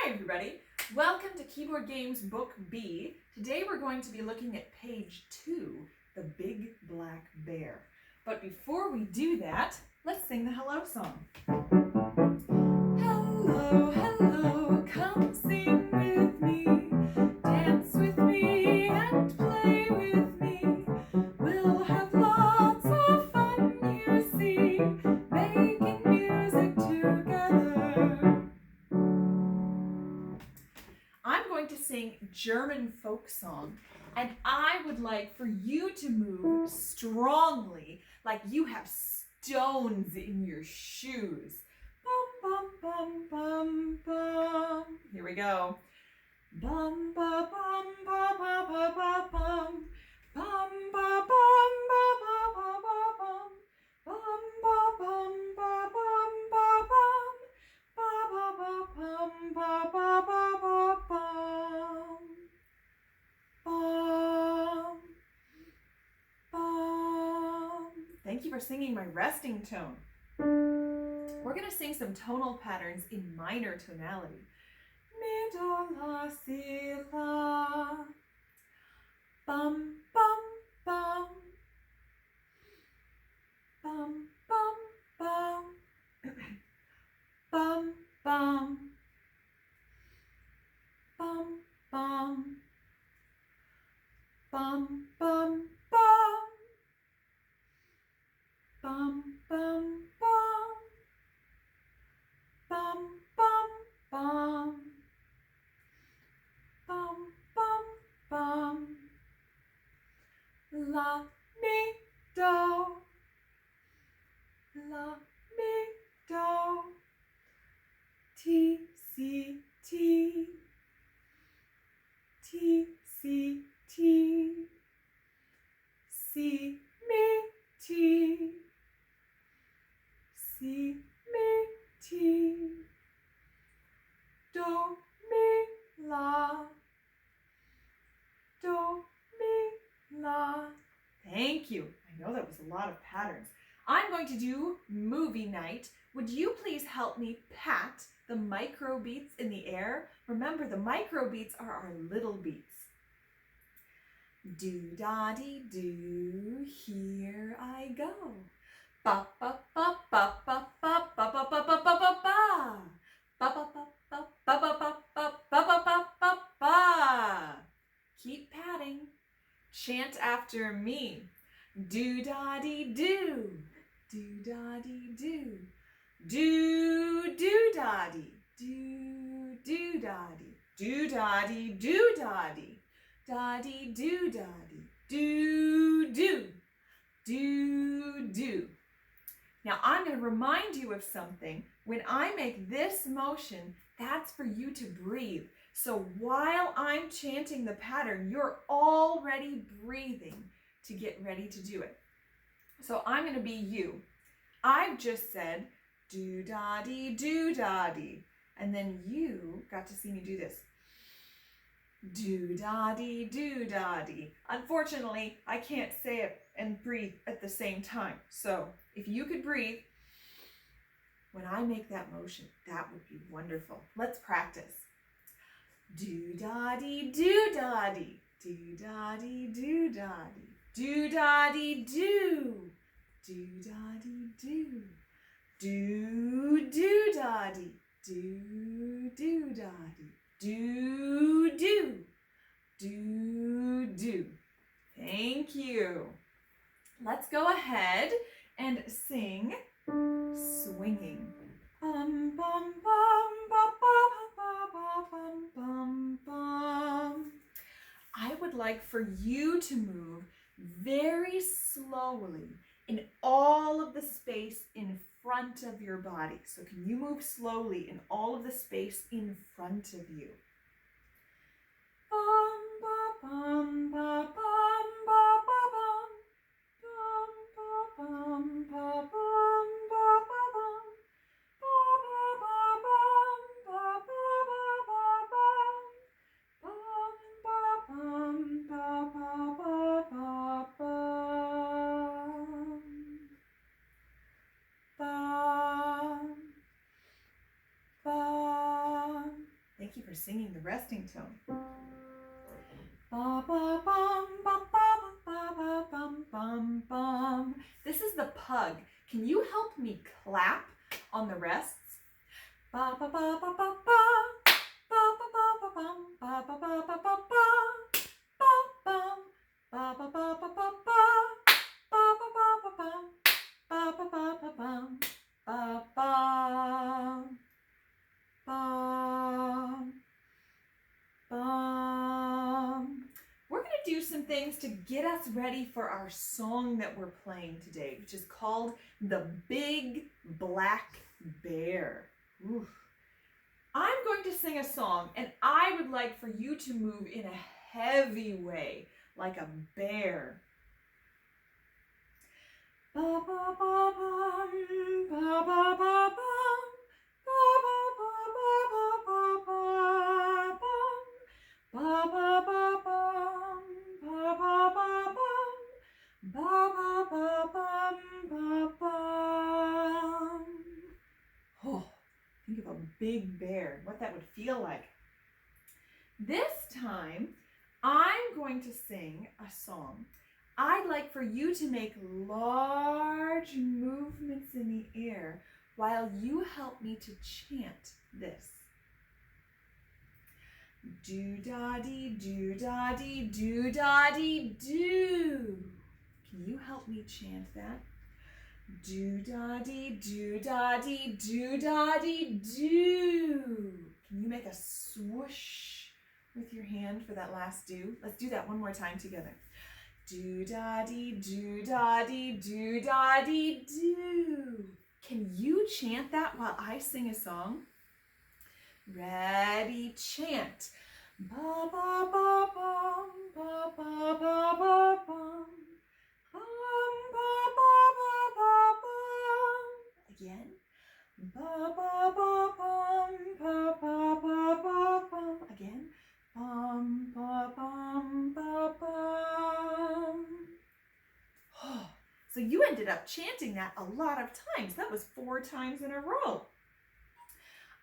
Hi everybody, welcome to Keyboard Games Book B. Today we're going to be looking at page 2, The Big Black Bear. But before we do that, let's sing the hello song. Hello, hello, come sing with me, dance with me and play with me. We'll have lots of fun, you see, making music together. I'm going to sing German folk song, and I would like for you to move strongly like you have stones in your shoes. Bum, bum, bum, bum, bum. Here we go. Bum, ba, bum, ba, ba, ba, ba, bum. Bum, ba, bum, ba, ba, ba, ba, bum. Bum, ba, bum, ba, bum, ba, bum. Ba, ba, ba, bum, ba, ba, ba, ba, bum. Bum, bum. Thank you for singing my resting tone. We're going to sing some tonal patterns in minor tonality. Mi, do, la, si, la. Bum, bum, bum. Bum, bum, bum. Bum, bum. Bum, bum. Bum, bum, bum. Bum, bum, bum. Bum, bum, bum. Bum, bum, bum. La, mi, do. La, mi, do. Ti, si, ti. Ti, si, ti. Si, mi, ti. Si, mi, ti. Do, mi, la. Do, mi, la. Thank you. I know that was a lot of patterns. I'm going to do movie night. Would you please help me pat the micro beats in the air? Remember, the micro beats are our little beats. Do-da-dee-do, here I go. Ba ba ba ba ba ba ba ba ba ba ba ba ba. Ba ba ba ba ba ba ba ba ba ba ba ba ba. Keep patting. Chant after me. Do-da-dee-do. Do-da-dee-do. Do-do-da-dee. Do-do-da-dee. Do-da-dee-do-da-dee. Da-dee-do-da-dee. Do-do. Do-do. Now I'm going to remind you of something. When I make this motion, that's for you to breathe. So while I'm chanting the pattern, you're already breathing to get ready to do it. So I'm going to be you. I've just said do-da-dee, do-da-dee. And then you got to see me do this. Do-da-dee, do-da-dee. Unfortunately, I can't say it and breathe at the same time. So if you could breathe when I make that motion, that would be wonderful. Let's practice. Do-da-dee, do-da-dee. Do-da-dee, do-da-dee. Do-da-dee, do. Do-da-dee, do. Do-do-da-dee. Do-do-da-dee. Do-do. Do-do. Thank you. Let's go ahead and sing Swinging. Bum, bum, bum, ba, ba, ba, ba, bum, bum, bum. I would like for you to move very slowly in all of the space in front of your body. So can you move slowly in all of the space in front of you? Bum, ba, bum, ba, bum, ba, ba, bum. Bum, ba, bum, ba, bum, ba, ba, bum. Ba, ba, ba, bum, ba, ba, ba, ba, bum. Bum, ba, bum, ba, ba, ba, ba, bum. Bum, bum. thank you for singing the resting tone. Ba ba bum ba ba ba ba bum bum bum. This is the pug. Can you help me clap on the rests? Ba ba ba ba ba ba. Ba ba ba ba bum ba ba ba ba ba ba. Ba bum ba ba ba ba ba ba. Ba ba ba ba bum ba ba ba ba bum ba bum bum bum. We're going to do some things to get us ready for our song that we're playing today, which is called The Big Black Bear. Oof. I'm going to sing a song, and I would like for you to move in a heavy way, like a bear. Ba ba ba bum, ba ba ba bum, ba ba ba ba ba ba bum, ba ba ba bum, ba ba ba bum, ba ba ba bum ba bum. Oh, think of a big bear, what that would feel like. This time, I'm going to sing a song. I'd like for you to make large movements in the air while you help me to chant this. Do-da-dee, do-da-dee, do-da-dee, do. Can you help me chant that? Do-da-dee, do-da-dee, do-da-dee, do. Can you make a swoosh with your hand for that last do? Let's do that one more time together. Do-da-dee, do-da-dee, do-da-dee, do. Can you chant that while I sing a song? Ready, chant. Ba ba ba bum, ba ba ba ba bum, bum ba ba ba ba bum. Again. Ba ba ba bum, ba ba ba ba bum. Again. Bum ba bum ba bum. Oh, so you ended up chanting that a lot of times. That was 4 times in a row.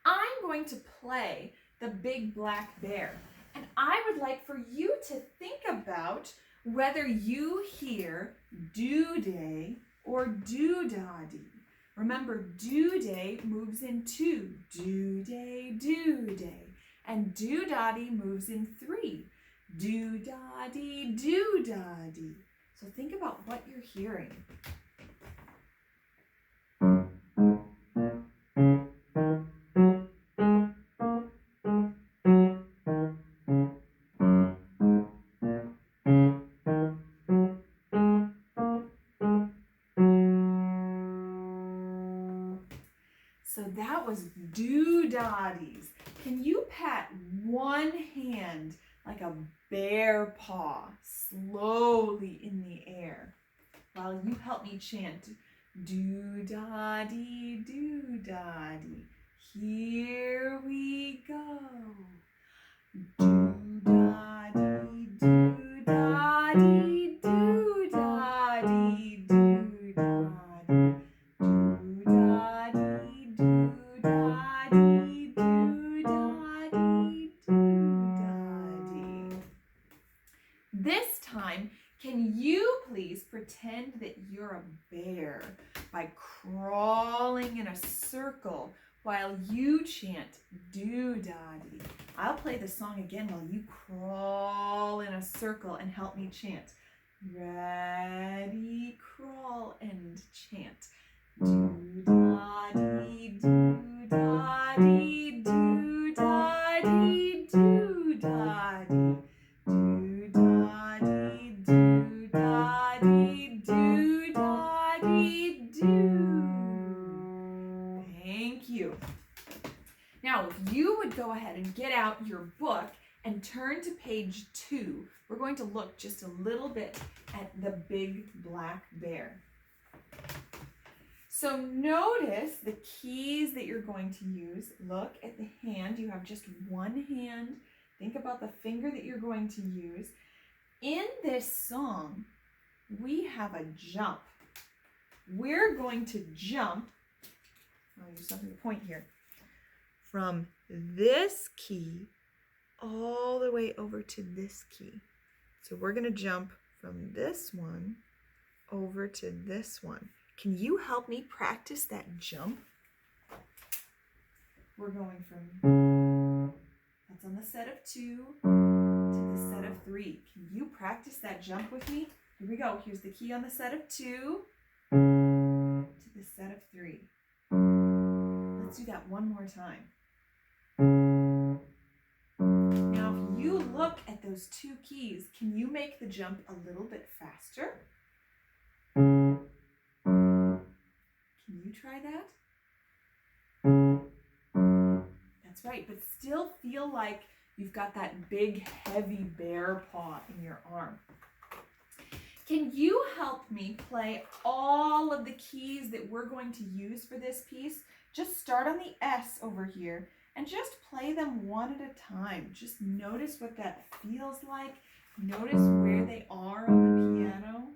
I'm going to play The Big Black Bear, and I would like for you to think about whether you hear do-day or do-da-dee. Remember, do-day moves in 2, do-day, do-day, and do-da-dee moves in 3, do-da-dee, do-da-dee. So think about what you're hearing. So that was do-da-dees. Can you pat one hand like a bear paw slowly in the air while you help me chant do-da-dee, do-da-dee. Here we go. Do-da-dee, do-da-dee, do-da-dee, do-da-dee. Do-da-dee, do-da-dee, do-da-dee, do-da-dee. This time, can you please pretend that you're a bear by crawling in a circle while you chant do-da-dee? I'll play the song again while you crawl in a circle and help me chant. Ready, crawl, and chant. Do-da-dee, do-da-dee, do-da-dee, do-da-dee. Do-da-dee, do-da-dee, do-da-dee, do. Thank you. Now, if you would go ahead and get out your book and turn to page 2, we're going to look just a little bit at the big black bear. So notice the keys that you're going to use. Look at the hand. You have just one hand. Think about the finger that you're going to use. In this song, we have a jump. We're going to jump. I'll use something to point here. from this key all the way over to this key. So we're going to jump from this one over to this one. Can you help me practice that jump? We're going from, that's on the set of 2 to the set of 3. Can you practice that jump with me? Here we go. Here's the key on the set of 2 to the set of 3. Let's do that one more time. Now, if you look at those 2 keys, can you make the jump a little bit faster? Can you try that? That's right, but still feel like you've got that big, heavy bear paw in your arm. Can you help me play all of the keys that we're going to use for this piece? Just start on the S over here and just play them one at a time. Just notice what that feels like. Notice where they are on the piano.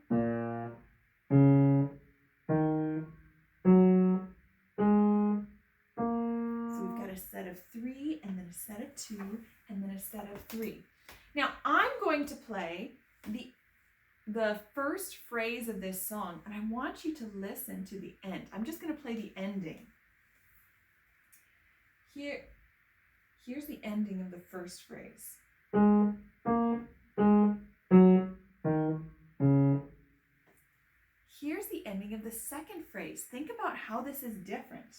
So we've got a set of 3 and then a set of 2 and then a set of 3. Now I'm going to play the first phrase of this song, and I want you to listen to the end. I'm just going to play the ending. Here's the ending of the first phrase. Here's the ending of the second phrase. Think about how this is different.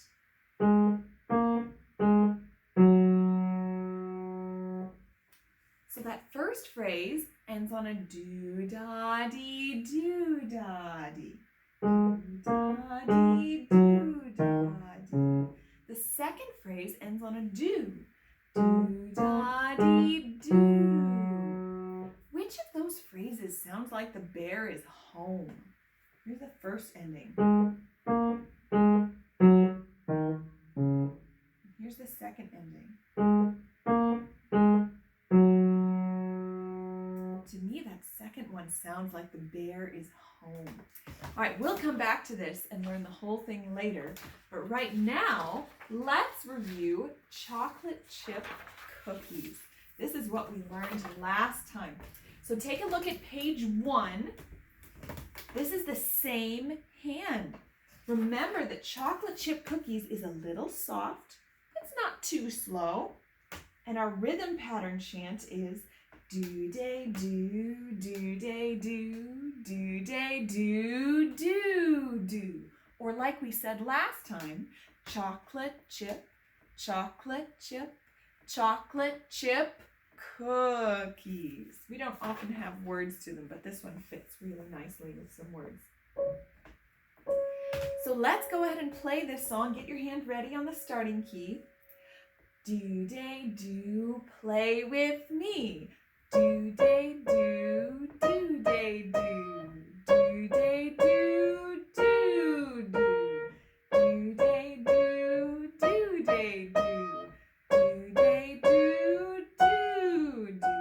So that first phrase ends on a do-da-dee, do-da-dee. Do-da-dee, do-da-dee. The second phrase ends on a do. Do-da-dee, do. Which of those phrases sounds like the bear is home? Here's the first ending. Here's the second ending. To me, that second one sounds like the bear is home. All right, we'll come back to this and learn the whole thing later. But right now, let's review chocolate chip cookies. This is what we learned last time. So take a look at page 1. This is the same hand. Remember that chocolate chip cookies is a little soft. It's not too slow. And our rhythm pattern chant is do-day-do, do-day-do, do-day-do, do-do. Or like we said last time, chocolate chip, chocolate chip, chocolate chip cookies. We don't often have words to them, but this one fits really nicely with some words. So let's go ahead and play this song. Get your hand ready on the starting key. Do-day-do, play with me. Do-day-do, do-day-do, do-day-do, do-do. Do-day-do, do-day-do, do-day-do, do-do.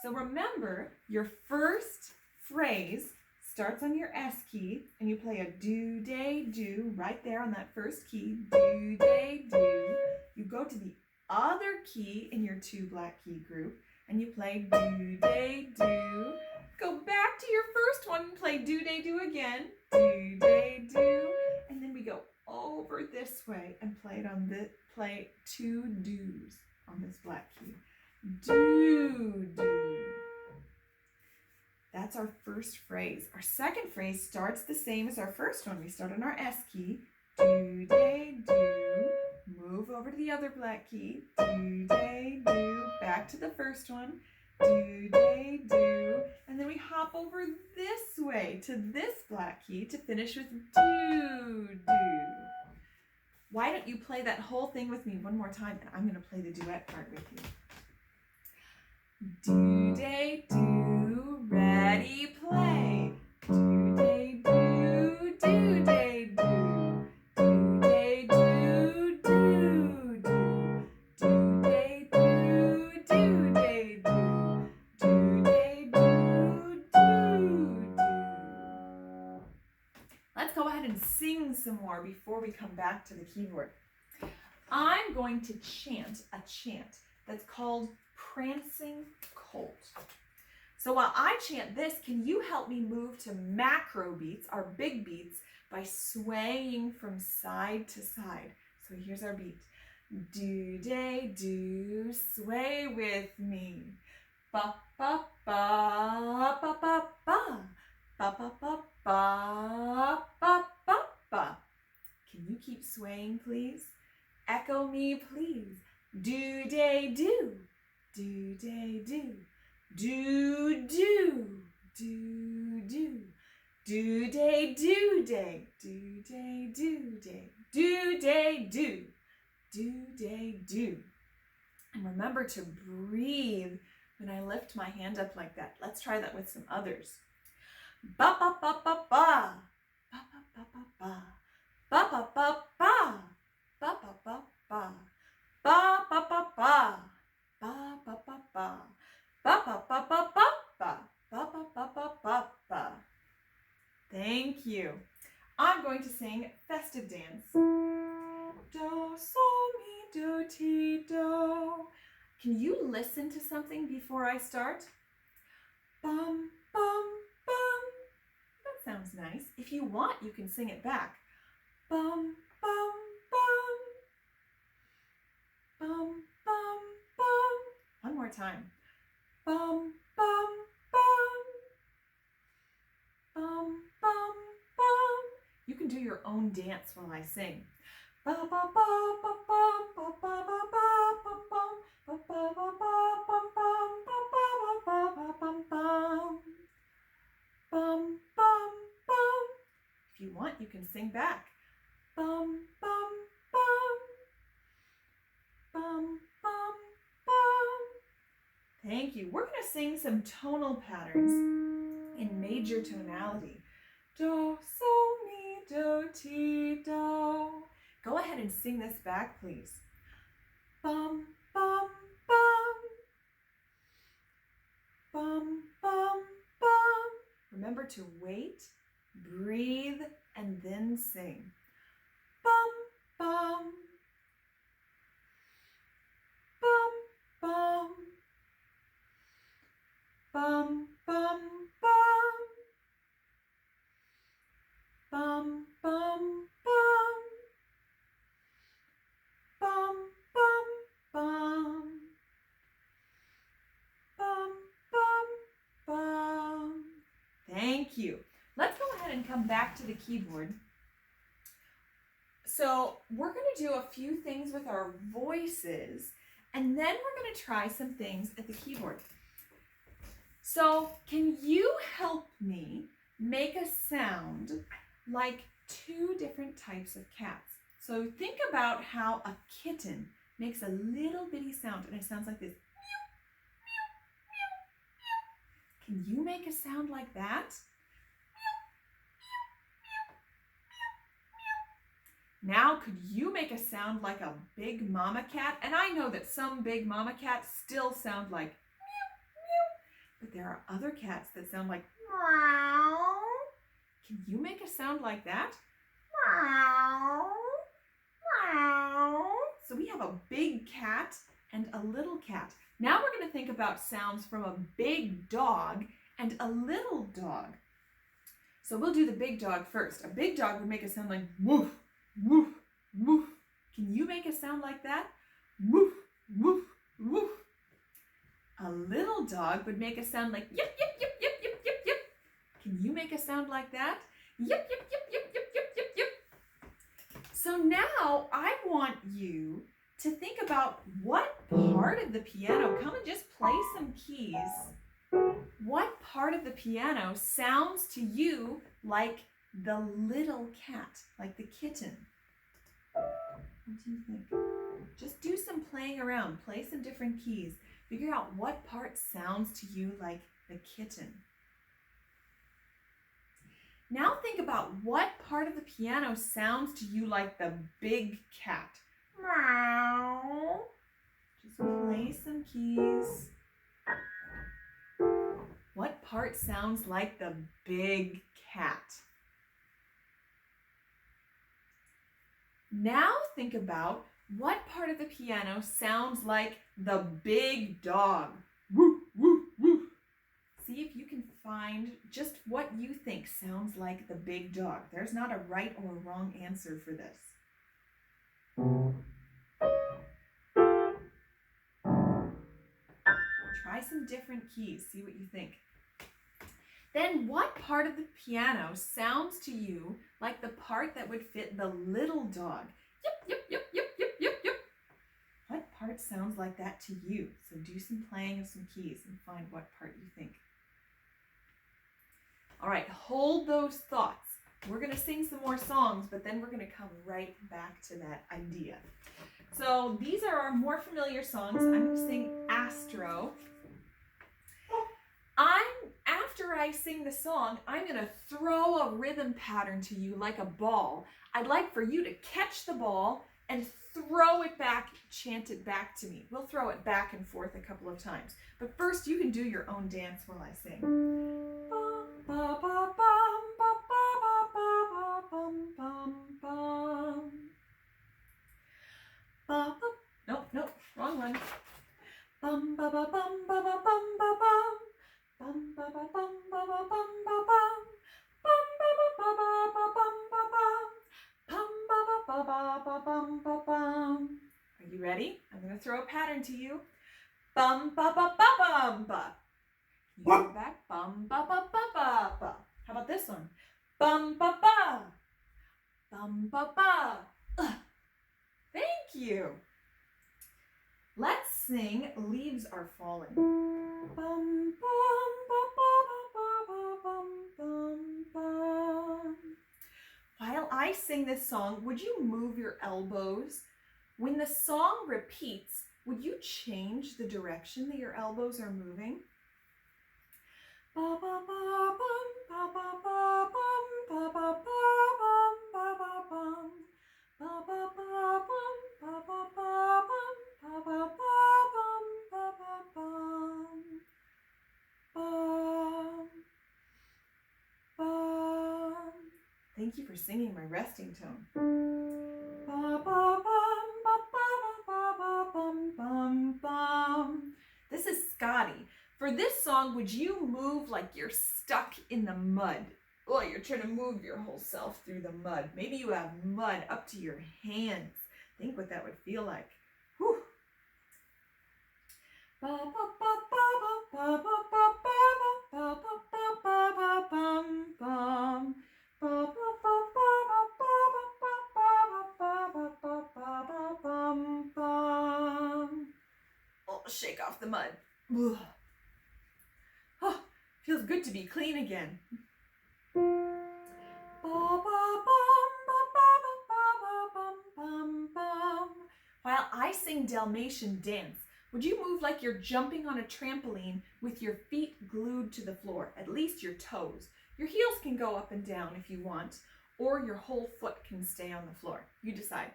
So remember, your first phrase starts on your S key, and you play a do-day-do right there on that first key. Do-day-do. You go to the other key in your 2 black key group, and you play do-day-do. Go back to your first one and play do-day-do again. Do-day-do. And then we go over this way and play 2 do's on this black key. Do-do. That's our first phrase. Our second phrase starts the same as our first one. We start on our S key. Do-day-do. Move over to the other black key. Do-day-do. Back to the first one. Do-day-do. And then we hop over this way to this black key to finish with do-do. Why don't you play that whole thing with me one more time, and I'm going to play the duet part with you. Do-day-do, ready, play. Do-day-do, do-day-do. Do-day-do, do-do. Do-day-do, do-day-do. Do-day-do, do-do. Let's go ahead and sing some more before we come back to the keyboard. I'm going to chant a chant that's called Prancing Colt. So while I chant this, can you help me move to macro beats, our big beats, by swaying from side to side? So here's our beat. Do, day, do, sway with me. Ba, ba, ba, ba, ba, ba. Ba, ba, ba, ba, ba, ba, ba. Can you keep swaying, please? Echo me, please. Do, day, do. Do, day, do. Do, do. Do, do. Do, day, do, day. Do, day, do, day. Do, day, do. Do, day, do. And remember to breathe when I lift my hand up like that. Let's try that with some others. Ba, ba, ba, ba, ba. Ba, ba, ba, ba, ba. Ba, ba, ba, ba. Ba, ba, ba, ba. Ba, ba, ba, ba. Ba, ba, ba, ba. Ba, ba, ba, ba, ba, ba. Ba, ba, ba, ba, ba, ba. Thank you. I'm going to sing Festive Dance. Do, sol, mi, do, ti, do. Can you listen to something before I start? Bum, bum, bum. That sounds nice. If you want, you can sing it back. Bum, bum, bum. Bum, bum, bum. One more time. Bum, bum, bum. Bum, bum, bum. You can do your own dance while I sing. Ba, ba, ba, ba, ba, ba, ba, ba, ba, bum, ba, ba, ba, ba, bum, bum, ba, ba, ba, ba, bum, bum. Bum, bum, bum. If you want, you can sing back. Bum, bum, bum. Bum, bum, bum. Thank you. We're going to sing some tonal patterns in major tonality. Do, sol, mi, do, ti, do. Go ahead and sing this back, please. Bum, bum, bum. Bum, bum, bum. Remember to wait, breathe, and then sing. Bum, bum. Bum, bum. Bum, bum, bum. Bum, bum, bum. Bum, bum, bum. Bum, bum, bum. Thank you. Let's go ahead and come back to the keyboard. So we're going to do a few things with our voices, and then we're going to try some things at the keyboard. So can you help me make a sound like two different types of cats? So think about how a kitten makes a little bitty sound, and it sounds like this. Can you make a sound like that? Now, could you make a sound like a big mama cat? And I know that some big mama cats still sound like meow, meow, but there are other cats that sound like meow. Can you make a sound like that? Meow, meow. So we have a big cat and a little cat. Now we're going to think about sounds from a big dog and a little dog. So we'll do the big dog first. A big dog would make a sound like woof, woof, woof. Can you make a sound like that? Woof, woof, woof. A little dog would make a sound like yip, yip, yip, yip, yip, yip, yip. Can you make a sound like that? Yip, yip, yip, yip, yip, yip, yip, yip. So now I want you to think about what part of the piano, come and just play some keys. What part of the piano sounds to you like the little cat, like the kitten? What do you think? Just do some playing around, play some different keys. Figure out what part sounds to you like the kitten. Now think about what part of the piano sounds to you like the big cat. Meow. Just play some keys. What part sounds like the big cat? Now think about What part of the piano sounds like the big dog? Woo, woo, woo. See if you can find just what you think sounds like the big dog. There's not a right or a wrong answer for this. Try some different keys, see what you think. Then what part of the piano sounds to you like the part that would fit the little dog? Yip, yip, yip, yip, yip, yip, yip. What part sounds like that to you? So do some playing of some keys and find what part you think. All right, hold those thoughts. We're going to sing some more songs, but then we're going to come right back to that idea. So these are our more familiar songs. I'm going to sing Astro. After I sing the song, I'm going to throw a rhythm pattern to you like a ball. I'd like for you to catch the ball and throw it back, chant it back to me. We'll throw it back and forth a couple of times. But first, you can do your own dance while I sing. Nope, wrong one. Bum ba ba bum ba ba bum ba bum. Bum ba ba bum ba ba bum ba bum. Bum ba ba ba ba bum ba bum. Bum ba ba ba bum ba bum. Are you ready? I'm going to throw a pattern to you. Bum ba ba ba bum ba. You go back. Bum ba ba ba ba ba. How about this one? Bum ba ba. Bum ba ba. Thank you. Let's sing Leaves Are Falling. Bum, bum, ba, ba, ba, ba, bum, bum, bum. While I sing this song, would you move your elbows? When the song repeats, would you change the direction that your elbows are moving? Ba, ba, ba, bum, ba, ba, ba, bum, ba, ba, ba, bum, ba, ba, bum. Ba, ba, ba, bum, ba, ba, ba, bum. Ba ba ba bum ba ba bum bum bum. Thank you for singing my resting tone. Ba ba bum ba ba ba ba bum bum bum. This is Scotty. For this song, would you move like you're stuck in the mud? Oh, you're trying to move your whole self through the mud. Maybe you have mud up to your hands. Think what that would feel like. Whew. Ba ba ba ba ba ba ba ba ba ba ba ba ba bum bum. Ba ba ba ba ba ba ba ba ba ba bum bum. Oh, shake off the mud. Oh, feels good to be clean again. Ba ba bum ba ba ba ba bum bum bum. While I sing Dalmatian Dance, would you move like you're jumping on a trampoline with your feet glued to the floor, at least your toes? Your heels can go up and down if you want, or your whole foot can stay on the floor. You decide.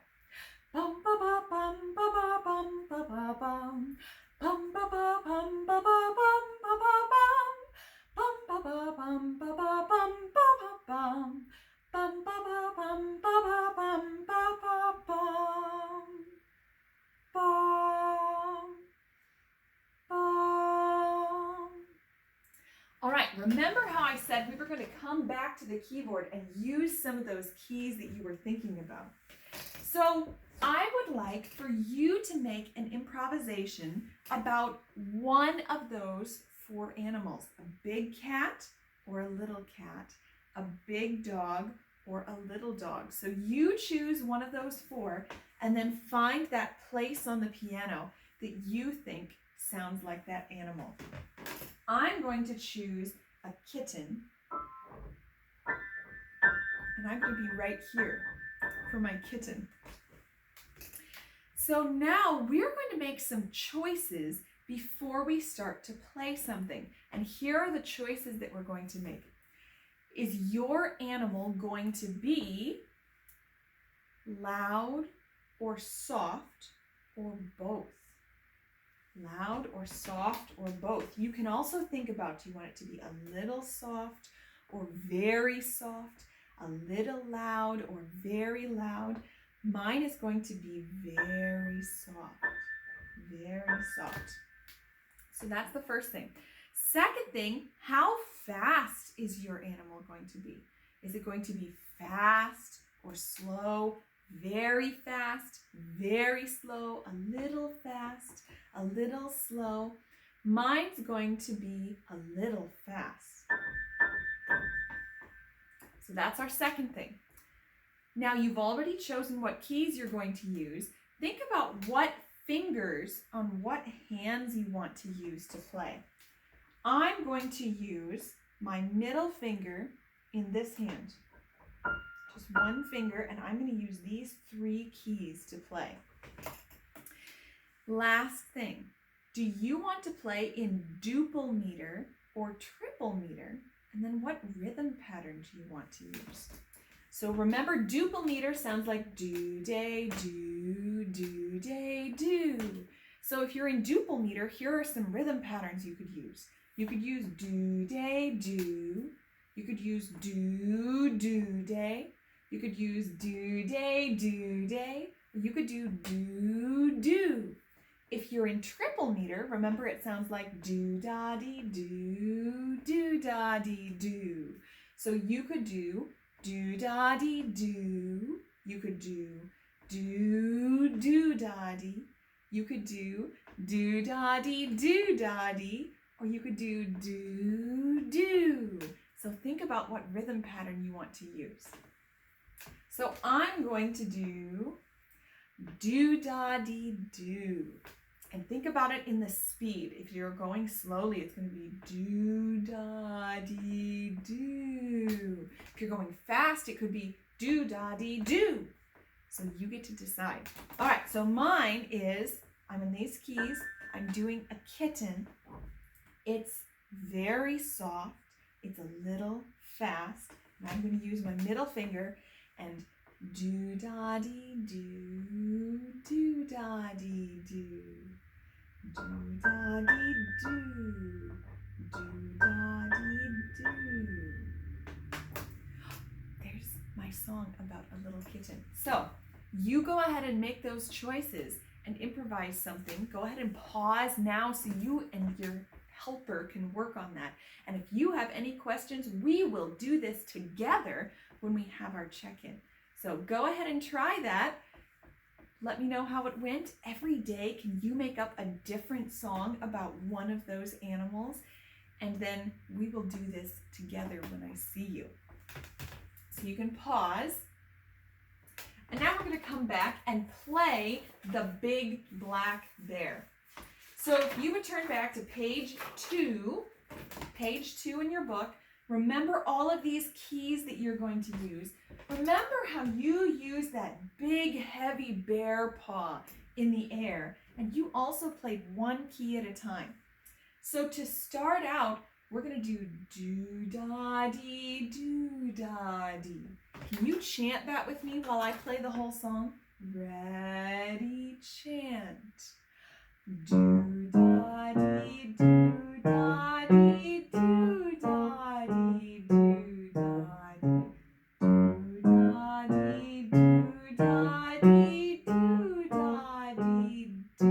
Bum ba ba bum ba ba bum ba ba bum. Bum ba ba bum ba ba bum ba ba bum. Bum ba ba bum ba ba bum ba ba bum. Bum ba ba bum ba ba bum ba ba bum. Bum. All right, remember how I said we were going to come back to the keyboard and use some of those keys that you were thinking about. So I would like for you to make an improvisation about one of those four animals: a big cat or a little cat, a big dog or a little dog. So you choose one of those four and then find that place on the piano that you think sounds like that animal. I'm going to choose a kitten, and I'm going to be right here for my kitten. So now we're going to make some choices before we start to play something. And here are the choices that we're going to make. Is your animal going to be loud or soft or both? Loud or soft or both. You can also think about, do you want it to be a little soft or very soft, a little loud or very loud? Mine is going to be very soft, very soft. So that's the first thing. Second thing, how fast is your animal going to be? Is it going to be fast or slow? Very fast, very slow, a little fast, a little slow. Mine's going to be a little fast. So that's our second thing. Now you've already chosen what keys you're going to use. Think about what fingers on what hands you want to use to play. I'm going to use my middle finger in this hand. Just one finger, and I'm going to use these 3 keys to play. Last thing, do you want to play in duple meter or triple meter? And then what rhythm pattern do you want to use? So remember, duple meter sounds like do, day, do, day, do. So if you're in duple meter, here are some rhythm patterns you could use. You could use do, day, do. You could use do, day. You could use do, day, do, day. Or you could do, do. If you're in triple meter, remember it sounds like do, da, dee, do, da, dee, do. So you could do, da, dee, do. You could do, da, dee. You could do, da, dee, do, da, dee. Or you could do. So think about what rhythm pattern you want to use. So I'm going to do, da, dee, do. And think about it in the speed. If you're going slowly, it's going to be do, da, dee, do. If you're going fast, it could be do, da, dee, do. So you get to decide. All right, so mine is, I'm in these keys. I'm doing a kitten. It's very soft. It's a little fast. And I'm going to use my middle finger and do, da, dee, do, da, dee, do. Do, da, dee, do. Do, da, dee, do. There's my song about a little kitten. So you go ahead and make those choices and improvise something. Go ahead and pause now so you and your helper can work on that. And if you have any questions, we will do this together when we have our check-in. So go ahead and try that. Let me know how it went. Every day, can you make up a different song about one of those animals? And then we will do this together when I see you. So you can pause. And now we're going to come back and play the Big Black Bear. So if you would turn back to page 2 in your book, remember all of these keys that you're going to use. Remember how you use that big, heavy bear paw in the air, and you also played one key at a time. So to start out, we're going to do da dee, do da dee. Can you chant that with me while I play the whole song? Ready, chant. Do da dee, do da dee, do da dee, do da dee. Do da dee, do da dee, do da dee, do.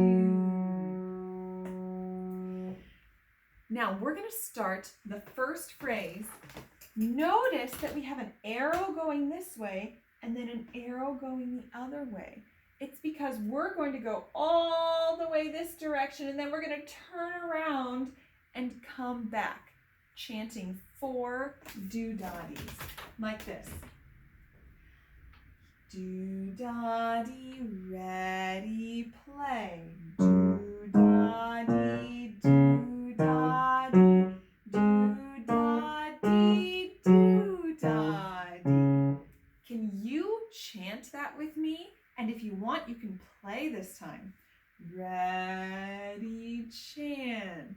Now we're going to start the first phrase. Notice that we have an arrow going this way and then an arrow going the other way. It's because we're going to go all the way this direction and then we're going to turn around and come back, chanting 4 do-da-dees, like this. Do-da-dee, ready, play. Do-da-dee, do-da-dee, do-da-dee, do-da-dee. Can you chant that with me? And if you want, you can play this time. Ready, chant.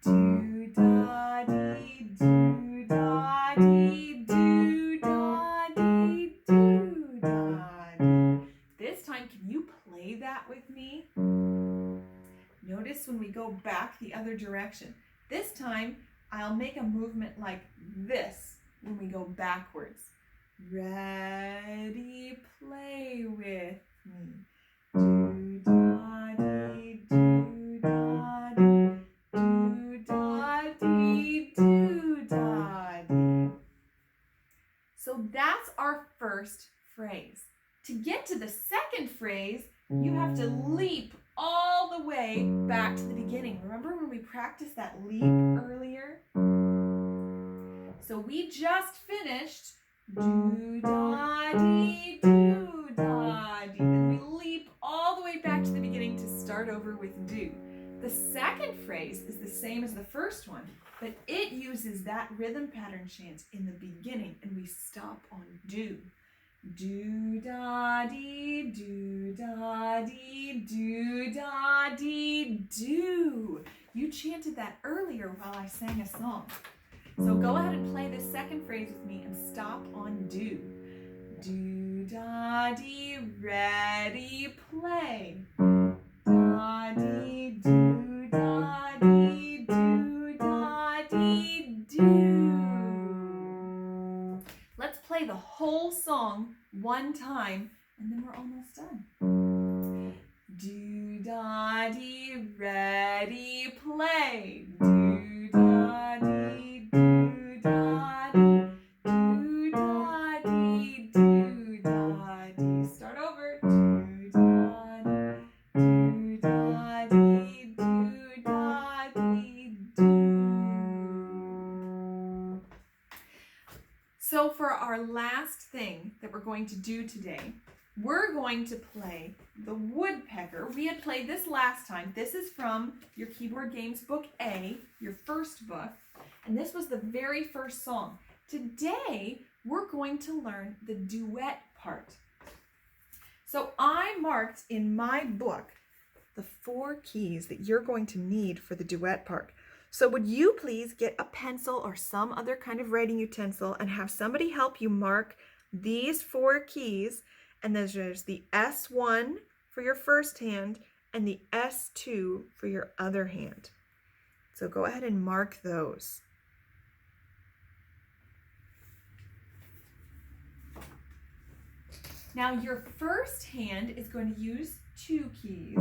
Do-da-dee, do-da-dee, do-da-dee, do-da-dee. This time, can you play that with me? Notice when we go back the other direction. This time, I'll make a movement like this when we go backwards. ready, play with me. Do-da-dee, do-da-dee, do-da-dee, do-da-dee. So that's our first phrase. To get to the second phrase, you have to leap all the way back to the beginning. Remember when we practiced that leap earlier? So we just finished do-da-dee, do-da-dee. Then we leap all the way back to the beginning to start over with do. The second phrase is the same as the first one, but it uses that rhythm pattern chant in the beginning, and we stop on do. Do-da-dee, do-da-dee, do-da-dee, do. You chanted that earlier while I sang a song. So go ahead and play this second phrase with me and stop on do. Do-da-dee, ready, play. Da-dee, do-da-dee, do-da-dee, do. Let's play the whole song one time, and then we're almost done. Do-da-dee, ready, play. Do-da-dee, do-da-dee, do-da-dee, do-da-dee. Start over. Do-da-dee, do-da-dee, do-da-dee, do. So for our last thing that we're going to do today, we're going to play the woodpecker. We had played this last time. This is from your Keyboard Games Book A, your first book, and this was the very first song. Today, we're going to learn the duet part. So I marked in my book the 4 keys that you're going to need for the duet part. So would you please get a pencil or some other kind of writing utensil and have somebody help you mark these 4 keys, and then there's the S1 for your first hand and the S2 for your other hand. So go ahead and mark those. Now your first hand is going to use 2 keys.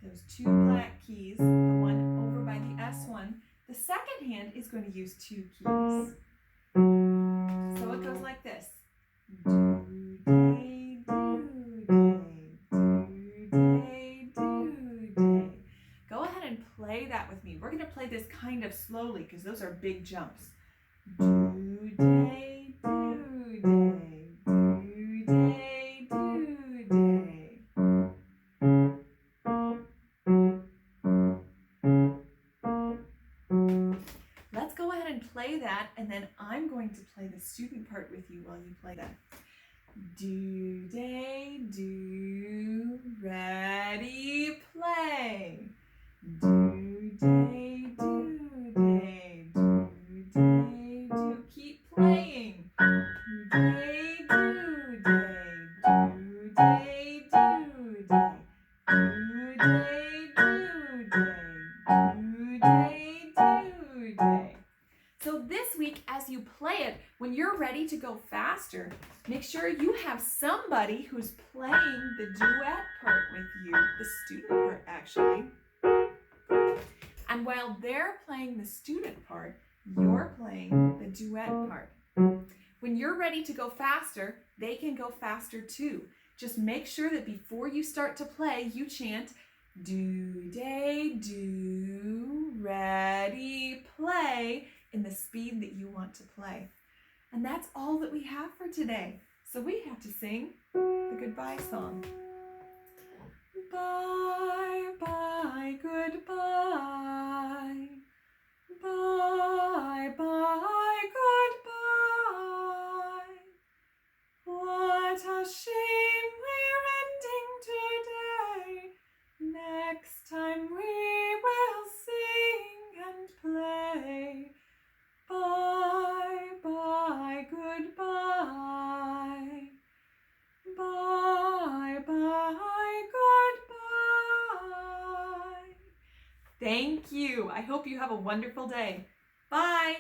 Those 2 black keys, the one over by the S1. The second hand is going to use 2 keys. So it goes like this. Do-day, do-day, do-day, do-day. Go ahead and play that with me. We're going to play this kind of slowly because those are big jumps. Do-day, do-day, do-day, do-day. Let's go ahead and play that, and then I'm going to play the student part with you while you play that. Do-day, do, ready, play. Do-day, do-day, do-day, do. Keep playing. Do-day, do-day, do-day, do-day. Do-day, do-day, do-day. So this week, as you play it, when you're ready to go faster, make sure you have somebody who's playing the duet part with you, the student part actually. And while they're playing the student part, you're playing the duet part. When you're ready to go faster, they can go faster too. Just make sure that before you start to play, you chant, do-day, do, ready, play, in the speed that you want to play. And that's all that we have for today. So we have to sing the goodbye song. Bye, bye, goodbye. Bye, bye, goodbye. What a shame we're ending today. Next time we will sing and play. Bye, bye, goodbye. Bye, bye, goodbye. Thank you. I hope you have a wonderful day. Bye.